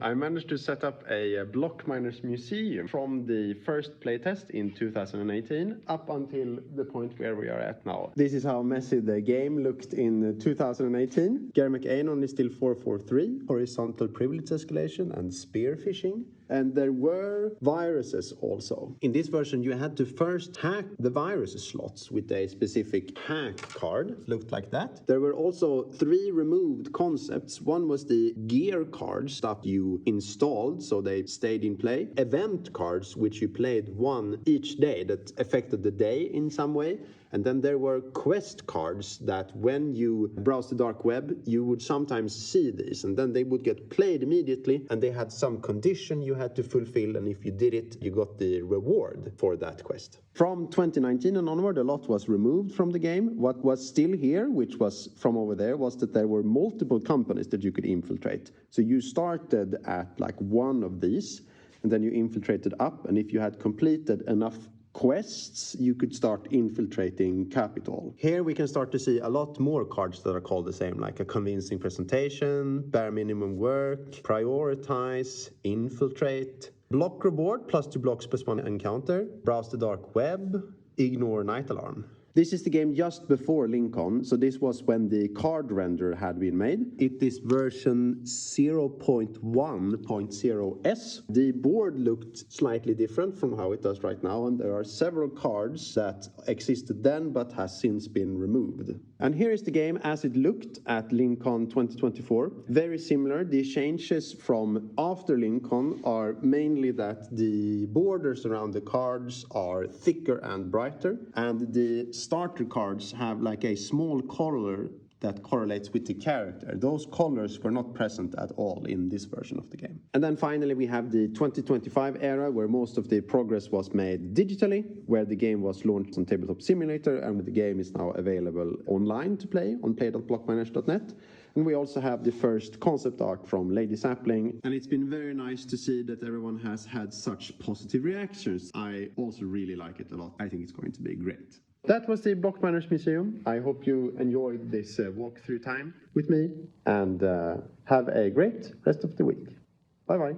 I managed to set up a Blockminers museum from the first playtest in 2018 up until the point where we are at now. This is how messy the game looked in 2018. Garmic Anon is still 443, horizontal privilege escalation and spear phishing. And there were viruses also. In this version, you had to first hack the virus slots with a specific hack card. Looked like that. There were also 3 removed concepts. One was the gear cards that you installed, so they stayed in play. Event cards, which you played one each day that affected the day in some way. And then there were quest cards that when you browse the dark web, you would sometimes see these, and then they would get played immediately, and they had some condition you had to fulfill, and if you did it, you got the reward for that quest. From 2019 and onward, a lot was removed from the game. What was still here, which was from over there, was that there were multiple companies that you could infiltrate. So you started at like one of these, and then you infiltrated up, and if you had completed enough quests, you could start infiltrating capital. Here we can start to see a lot more cards that are called the same, like a convincing presentation, bare minimum work, prioritize, infiltrate, block reward, +2 blocks per one encounter, browse the dark web, ignore night alarm. This is the game just before LinCon, so this was when the card render had been made. It is version 0.1.0s. The board looked slightly different from how it does right now, and there are several cards that existed then but has since been removed. And here is the game as it looked at LinCon 2024. Very similar. The changes from after LinCon are mainly that the borders around the cards are thicker and brighter, and the starter cards have like a small color that correlates with the character. Those colors were not present at all in this version of the game. And then finally we have the 2025 era, where most of the progress was made digitally, where the game was launched on Tabletop Simulator, and the game is now available online to play on play.blockminers.net. And we also have the first concept art from Lady Sapling. And it's been very nice to see that everyone has had such positive reactions. I also really like it a lot. I think it's going to be great. That was the Blockminers Museum. I hope you enjoyed this walkthrough time with me, and have a great rest of the week. Bye-bye.